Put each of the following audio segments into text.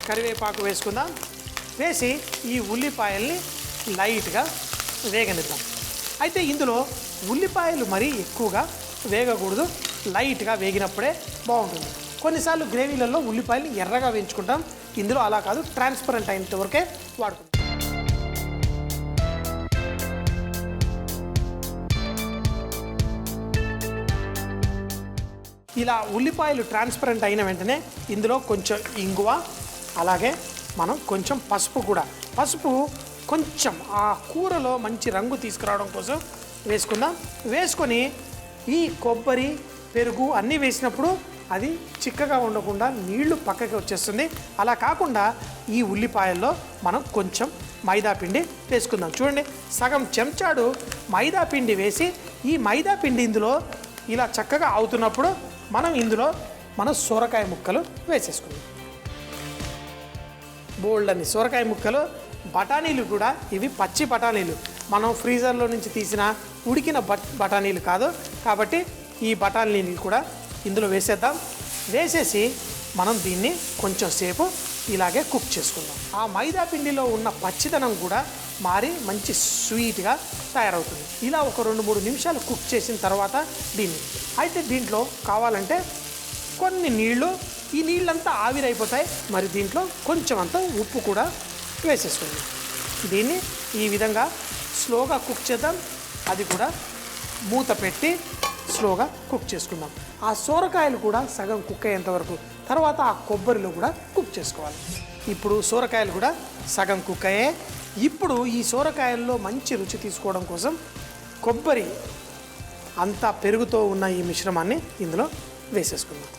కరివేపాకు వేసుకుందాం. వేసి ఈ ఉల్లిపాయల్ని లైట్గా వేగనిద్దాం. అయితే ఇందులో ఉల్లిపాయలు మరీ ఎక్కువగా వేగకూడదు, లైట్గా వేగినప్పుడే బాగుంటుంది. కొన్నిసార్లు గ్రేవీలలో ఉల్లిపాయలు ఎర్రగా వేయించుకుంటాం, ఇందులో అలా కాదు, ట్రాన్స్పరెంట్ అయినంత వరకే వాడుకుంటాం. ఇలా ఉల్లిపాయలు ట్రాన్స్పరెంట్ అయిన వెంటనే ఇందులో కొంచెం ఇంగువ, అలాగే మనం కొంచెం పసుపు కూడా, పసుపు కొంచెం ఆ కూరలో మంచి రంగు తీసుకురావడం కోసం వేసుకుందాం. వేసుకొని ఈ కొబ్బరి, పెరుగు అన్నీ వేసినప్పుడు అది చిక్కగా ఉండకుండా నీళ్లు పక్కకి వచ్చేస్తుంది. అలా కాకుండా ఈ ఉల్లిపాయల్లో మనం కొంచెం మైదా పిండి వేసుకుందాం. చూడండి, సగం చెంచాడు మైదా పిండి వేసి ఈ మైదా పిండి ఇందులో ఇలా చక్కగా అవుతున్నప్పుడు మనం ఇందులో మన సొరకాయ ముక్కలు వేసేసుకుందాం. బోల్డ్ అని సొరకాయ ముక్కలు, బఠానీలు కూడా ఇవి పచ్చి బఠానీలు, మనం ఫ్రీజర్లో నుంచి తీసిన ఉడికిన బఠానీలు కాదు. కాబట్టి ఈ బఠానీని కూడా ఇందులో వేసేద్దాం. వేసేసి మనం దీన్ని కొంచెం సేపు ఇలాగే కుక్ చేసుకుందాం. ఆ మైదా పిండిలో ఉన్న పచ్చిదనం కూడా మారి మంచి స్వీట్గా తయారవుతుంది. ఇలా ఒక 2-3 నిమిషాలు కుక్ చేసిన తర్వాత అయితే దీంట్లో కావాలంటే కొన్ని నీళ్లు, ఈ నీళ్ళంతా ఆవిరైపోతాయి. మరి దీంట్లో కొంచెం అంత ఉప్పు కూడా వేసేసుకుందాం. దీన్ని ఈ విధంగా స్లోగా కుక్ చేద్దాం. అది కూడా మూత పెట్టి స్లోగా కుక్ చేసుకుందాం. ఆ సొరకాయలు కూడా సగం కుక్ అయ్యేంత వరకు, తర్వాత ఆ కొబ్బరిలో కూడా కుక్ చేసుకోవాలి. ఇప్పుడు సొరకాయలు కూడా సగం కుక్ అయ్యాయి. ఇప్పుడు ఈ సొరకాయల్లో మంచి రుచి తీసుకోవడం కోసం కొబ్బరి అంతా పెరుగుతో ఉన్న ఈ మిశ్రమాన్ని ఇందులో వేసేసుకుందాం.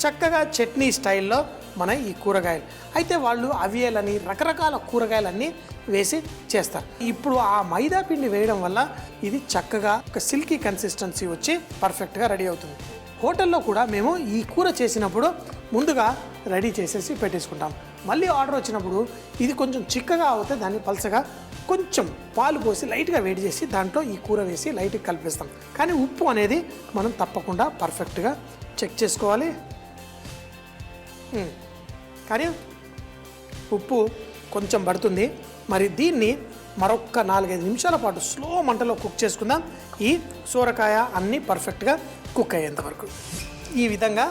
చక్కగా చట్నీ స్టైల్లో మన ఈ కూరగాయలు, అయితే వాళ్ళు అవియలని రకరకాల కూరగాయలన్నీ వేసి చేస్తారు. ఇప్పుడు ఆ మైదా పిండి వేయడం వల్ల ఇది చక్కగా ఒక సిల్కీ కన్సిస్టెన్సీ వచ్చి పర్ఫెక్ట్గా రెడీ అవుతుంది. హోటల్లో కూడా మేము ఈ కూర చేసినప్పుడు ముందుగా రెడీ చేసేసి పెట్టేసుకుంటాం. మళ్ళీ ఆర్డర్ వచ్చినప్పుడు ఇది కొంచెం చిక్కగా అవుతే దాన్ని పలసగా కొంచెం పాలు పోసి లైట్గా వేడి చేసి దాంట్లో ఈ కూర వేసి లైట్గా కలిపేస్తాం. కానీ ఉప్పు అనేది మనం తప్పకుండా పర్ఫెక్ట్గా చెక్ చేసుకోవాలి. కానీ ఉప్పు కొంచెం పడుతుంది. మరి దీన్ని మరొక 4-5 నిమిషాల పాటు స్లో మంటలో కుక్ చేసుకుందాం. ఈ సొరకాయ అన్నీ పర్ఫెక్ట్గా కుక్ అయ్యేంత వరకు. ఈ విధంగా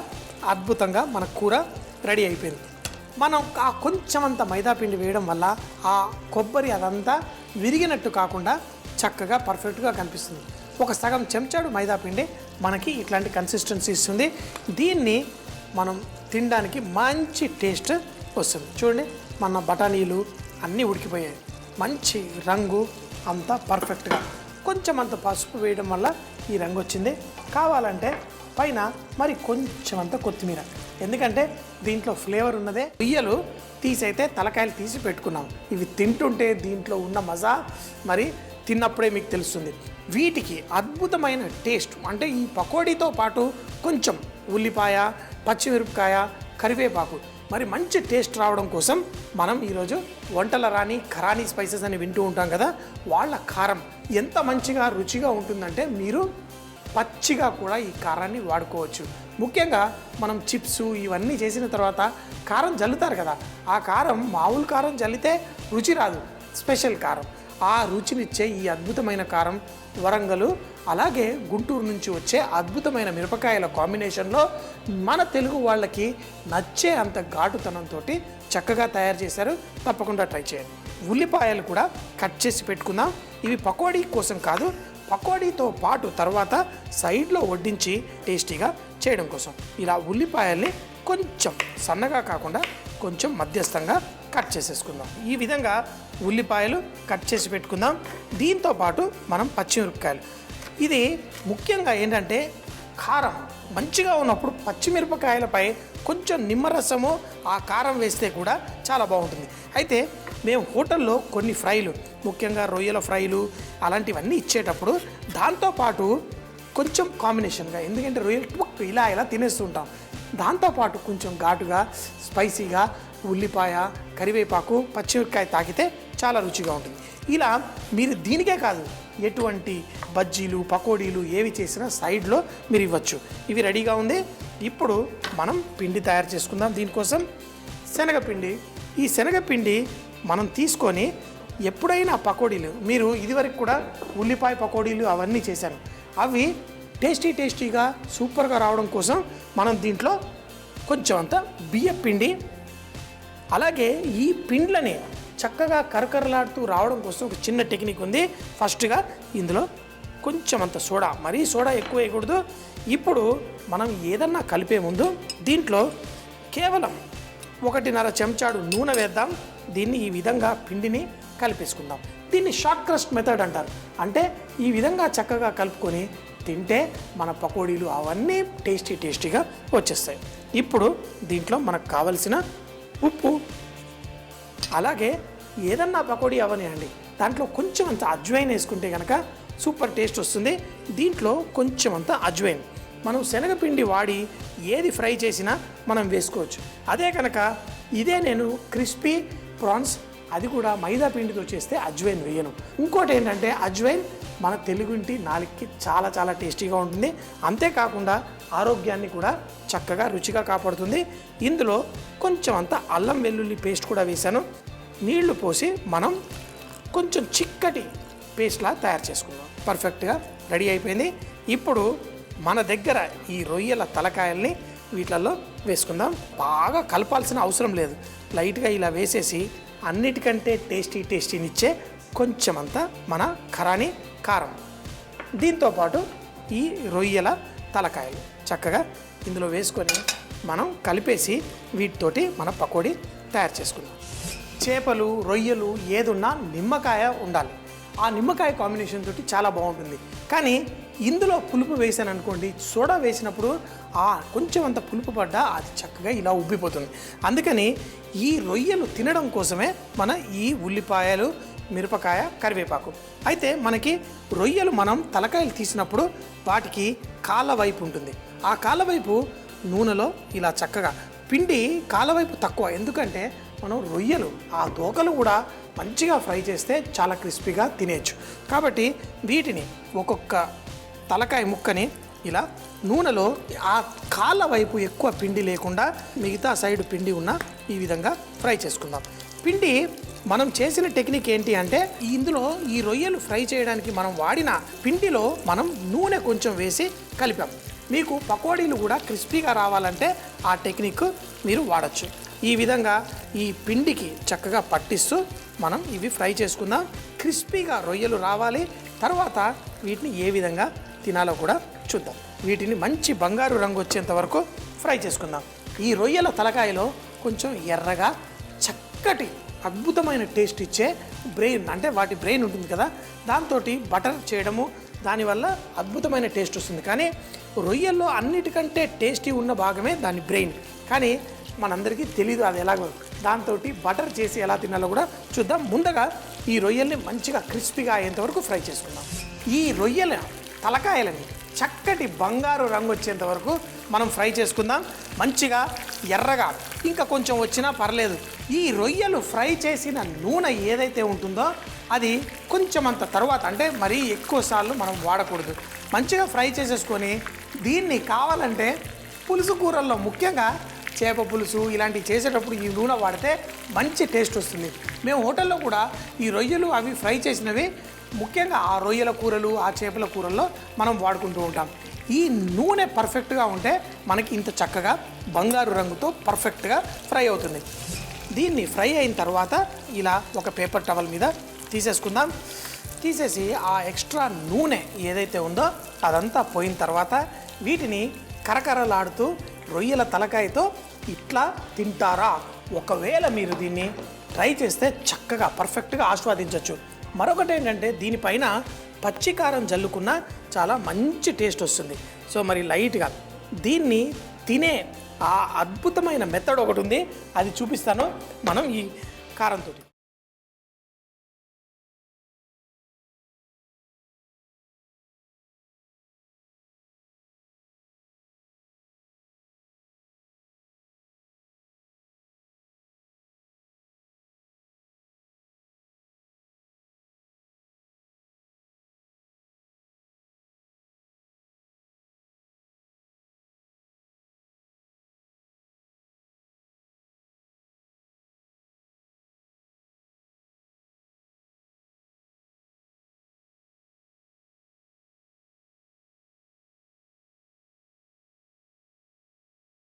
అద్భుతంగా మన కూర రెడీ అయిపోయింది. మనం ఆ కొంచెం అంత మైదాపిండి వేయడం వల్ల ఆ కొబ్బరి అదంతా విరిగినట్టు కాకుండా చక్కగా పర్ఫెక్ట్గా కనిపిస్తుంది. ఒక సగం చెంచాడు మైదాపిండి మనకి ఇట్లాంటి కన్సిస్టెన్సీ ఇస్తుంది. దీన్ని మనం తినడానికి మంచి టేస్ట్ వస్తుంది. చూడండి, మన బఠానీలు అన్నీ ఉడికిపోయాయి, మంచి రంగు అంతా పర్ఫెక్ట్గా. కొంచెం అంత పసుపు వేయడం వల్ల ఈ రంగు వచ్చింది. కావాలంటే పైన మరి కొంచెం అంత కొత్తిమీర, ఎందుకంటే దీంట్లో ఫ్లేవర్ ఉన్నదే. రొయ్యలు తీసైతే తలకాయలు తీసి పెట్టుకున్నాం. ఇవి తింటుంటే దీంట్లో ఉన్న మజా మరి తిన్నప్పుడే మీకు తెలుస్తుంది. వీటికి అద్భుతమైన టేస్ట్ అంటే ఈ పకోడీతో పాటు కొంచెం ఉల్లిపాయ, పచ్చిమిరపకాయ, కరివేపాకు మరి మంచి టేస్ట్ రావడం కోసం మనం ఈరోజు వంటల రాణి ఖరానీ స్పైసెస్ అని వింటూ ఉంటాం కదా, వాళ్ళ కారం ఎంత మంచిగా రుచిగా ఉంటుందంటే మీరు పచ్చిగా కూడా ఈ కారాన్ని వాడుకోవచ్చు. ముఖ్యంగా మనం చిప్స్ ఇవన్నీ చేసిన తర్వాత కారం జల్లుతారు కదా, ఆ కారం మామూలు కారం జల్లితే రుచి రాదు, స్పెషల్ కారం. ఆ రుచినిచ్చే ఈ అద్భుతమైన కారం వరంగల్ అలాగే గుంటూరు నుంచి వచ్చే అద్భుతమైన మిరపకాయల కాంబినేషన్లో మన తెలుగు వాళ్ళకి నచ్చే అంత ఘాటుతనంతో చక్కగా తయారు చేశారు. తప్పకుండా ట్రై చేయండి. ఉల్లిపాయలు కూడా కట్ చేసి పెట్టుకుందాం. ఇవి పకోడీ కోసం కాదు, పకోడీతో పాటు తర్వాత సైడ్లో వడ్డించి టేస్టీగా చేయడం కోసం. ఇలా ఉల్లిపాయల్ని కొంచెం సన్నగా కాకుండా కొంచెం మధ్యస్థంగా కట్ చేసేసుకుందాం. ఈ విధంగా ఉల్లిపాయలు కట్ చేసి పెట్టుకుందాం. దీంతో పాటు మనం పచ్చిమిరపకాయలు, ఇది ముఖ్యంగా ఏంటంటే కారం మంచిగా ఉన్నప్పుడు పచ్చిమిరపకాయలపై కొంచెం నిమ్మరసము ఆ కారం వేస్తే కూడా చాలా బాగుంటుంది. అయితే మేము హోటల్లో కొన్ని ఫ్రైలు, ముఖ్యంగా రొయ్యల ఫ్రైలు అలాంటివన్నీ ఇచ్చేటప్పుడు దాంతోపాటు కొంచెం కాంబినేషన్గా, ఎందుకంటే రొయ్యలు ఇలా తినేస్తుంటాం, దాంతోపాటు కొంచెం ఘాటుగా స్పైసీగా ఉల్లిపాయ, కరివేపాకు, పచ్చిమిరపకాయ తాకితే చాలా రుచిగా ఉంటుంది. ఇలా మీరు దీనికే కాదు ఎటువంటి బజ్జీలు, పకోడీలు ఏవి చేసినా సైడ్లో మీరు ఇవ్వచ్చు. ఇవి రెడీగా ఉంది. ఇప్పుడు మనం పిండి తయారు చేసుకుందాం. దీనికోసం శనగపిండి. ఈ శనగపిండి మనం తీసుకొని ఎప్పుడైనా పకోడీలు, మీరు ఇదివరకు కూడా ఉల్లిపాయ పకోడీలు అవన్నీ చేశాను, అవి టేస్టీగా సూపర్గా రావడం కోసం మనం దీంట్లో కొంచెం అంత బియ్యం పిండి, అలాగే ఈ పిండ్లని చక్కగా కరకరలాడుతూ రావడం కోసం ఒక చిన్న టెక్నిక్ ఉంది. ఫస్ట్గా ఇందులో కొంచెం అంత సోడా, మరీ సోడా ఎక్కువ వేయకూడదు. ఇప్పుడు మనం ఏదన్నా కలిపే ముందు దీంట్లో కేవలం 1.5 చెంచాడు నూనె వేద్దాం. దీన్ని ఈ విధంగా పిండిని కలిపేసుకుందాం. దీన్ని షార్ట్ క్రస్ట్ మెథడ్ అంటారు. అంటే ఈ విధంగా చక్కగా కలుపుకొని తింటే మన పకోడీలు అవన్నీ టేస్టీగా వచ్చేస్తాయి. ఇప్పుడు దీంట్లో మనకు కావలసిన ఉప్పు, అలాగే ఏదన్నా పకోడీ అవనివ్వండి, దాంట్లో కొంచెం అంత అజ్వైన్ వేసుకుంటే కనుక సూపర్ టేస్ట్ వస్తుంది. దీంట్లో కొంచెం అంత అజ్వైన్, మనం శనగపిండి వాడి ఏది ఫ్రై చేసినా మనం వేసుకోవచ్చు. అదే కనుక ఇదే నేను క్రిస్పీ ప్రాన్స్, అది కూడా మైదా పిండితో చేస్తే అజ్వైన్ వేయను. ఇంకోటి ఏంటంటే అజ్వైన్ మన తెలుగుంటి నాలుగుకి చాలా టేస్టీగా ఉంటుంది. అంతేకాకుండా ఆరోగ్యాన్ని కూడా చక్కగా రుచిగా కాపాడుతుంది. ఇందులో కొంచెం అంత అల్లం వెల్లుల్లి పేస్ట్ కూడా వేశాను. నీళ్లు పోసి మనం కొంచెం చిక్కటి పేస్ట్లా తయారు చేసుకుందాం. పర్ఫెక్ట్గా రెడీ అయిపోయింది. ఇప్పుడు మన దగ్గర ఈ రొయ్యల తలకాయల్ని వీటిల్లో వేసుకుందాం. బాగా కలపాల్సిన అవసరం లేదు. లైట్గా ఇలా వేసేసి అన్నిటికంటే టేస్టీనిచ్చే కొంచెం అంతా మన ఖరాని కారం, దీంతోపాటు ఈ రొయ్యల తలకాయలు చక్కగా ఇందులో వేసుకొని మనం కలిపేసి వీటితోటి మన పకోడీ తయారు చేసుకుందాం. చేపలు, రొయ్యలు ఏదున్నా నిమ్మకాయ ఉండాలి. ఆ నిమ్మకాయ కాంబినేషన్ తోటి చాలా బాగుంటుంది. కానీ ఇందులో పులుపు వేసాను అనుకోండి, సోడా వేసినప్పుడు ఆ కొంచెం అంత పులుపు పడ్డా అది చక్కగా ఇలా ఉబ్బిపోతుంది. అందుకని ఈ రొయ్యలు తినడం కోసమే మన ఈ ఉల్లిపాయలు, మిరపకాయ, కరివేపాకు. అయితే మనకి రొయ్యలు మనం తలకాయలు తీసినప్పుడు వాటికి కాళ్ళ వైపు ఉంటుంది. ఆ కాళ్ళ వైపు నూనెలో ఇలా చక్కగా పిండి, కాళ్ళ వైపు తక్కువ, ఎందుకంటే మనం రొయ్యలు ఆ దోకలు కూడా మంచిగా ఫ్రై చేస్తే చాలా క్రిస్పీగా తినేయచ్చు. కాబట్టి వీటిని ఒక్కొక్క తలకాయ ముక్కని ఇలా నూనెలో ఆ కాళ్ళ వైపు ఎక్కువ పిండి లేకుండా మిగతా సైడ్ పిండి ఉన్న ఈ విధంగా ఫ్రై చేసుకుందాం. పిండి మనం చేసిన టెక్నిక్ ఏంటి అంటే, ఇందులో ఈ రొయ్యలు ఫ్రై చేయడానికి మనం వాడిన పిండిలో మనం నూనె కొంచెం వేసి కలిపాం. మీకు పకోడీలు కూడా క్రిస్పీగా రావాలంటే ఆ టెక్నిక్ మీరు వాడచ్చు. ఈ విధంగా ఈ పిండికి చక్కగా పట్టిస్తూ మనం ఇవి ఫ్రై చేసుకుందాం. క్రిస్పీగా రొయ్యలు రావాలి. తర్వాత వీటిని ఏ విధంగా తినాలో కూడా చూద్దాం. వీటిని మంచి బంగారు రంగు వచ్చేంత వరకు ఫ్రై చేసుకుందాం. ఈ రొయ్యల తలకాయలో కొంచెం ఎర్రగా చక్కటి అద్భుతమైన టేస్ట్ ఇచ్చే బ్రెయిన్, అంటే వాటి బ్రెయిన్ ఉంటుంది కదా, దాంతో బటర్ చేయడము, దానివల్ల అద్భుతమైన టేస్ట్ వస్తుంది. కానీ రొయ్యల్లో అన్నిటికంటే టేస్టీ ఉన్న భాగమే దాని బ్రెయిన్. కానీ మనందరికీ తెలీదు అది ఎలాగో. దాంతో బటర్ చేసి ఎలా తినాలో కూడా చూద్దాం. ముందుగా ఈ రొయ్యల్ని మంచిగా క్రిస్పీగా అయ్యేంత వరకు ఫ్రై చేసుకుందాం. ఈ రొయ్యల తలకాయలని చక్కటి బంగారు రంగు వచ్చేంత వరకు మనం ఫ్రై చేసుకుందాం. మంచిగా ఎర్రగా ఇంకా కొంచెం వచ్చినా పర్లేదు. ఈ రొయ్యలు ఫ్రై చేసిన నూనె ఏదైతే ఉంటుందో అది కొంచెం అంత తర్వాత, అంటే మరీ ఎక్కువ సార్లు మనం వాడకూడదు. మంచిగా ఫ్రై చేసేసుకొని దీన్ని కావాలంటే పులుసు కూరల్లో, ముఖ్యంగా చేప పులుసు ఇలాంటివి చేసేటప్పుడు ఈ నూనె వాడితే మంచి టేస్ట్ వస్తుంది. మేము హోటల్లో కూడా ఈ రొయ్యలు అవి ఫ్రై చేసినవి ముఖ్యంగా ఆ రొయ్యల కూరలు, ఆ చేపల కూరల్లో మనం వాడుకుంటూ ఉంటాం. ఈ నూనె పర్ఫెక్ట్గా ఉంటే మనకి ఇంత చక్కగా బంగారు రంగుతో పర్ఫెక్ట్గా ఫ్రై అవుతుంది. దీన్ని ఫ్రై అయిన తర్వాత ఇలా ఒక పేపర్ టవల్ మీద తీసేసుకుందాం. తీసేసి ఆ ఎక్స్ట్రా నూనె ఏదైతే ఉందో అదంతా పోయిన తర్వాత వీటిని కరకరలాడుతూ రొయ్యల తలకాయతో ఇట్లా తింటారా? ఒకవేళ మీరు దీన్ని ట్రై చేస్తే చక్కగా పర్ఫెక్ట్గా ఆస్వాదించవచ్చు. మరొకటి ఏంటంటే దీనిపైన పచ్చికారం జల్లుకున్న చాలా మంచి టేస్ట్ వస్తుంది. సో మరి లైట్గా దీన్ని తినే ఆ అద్భుతమైన మెథడ్ ఒకటి ఉంది, అది చూపిస్తాను మనం ఈ కారంతో.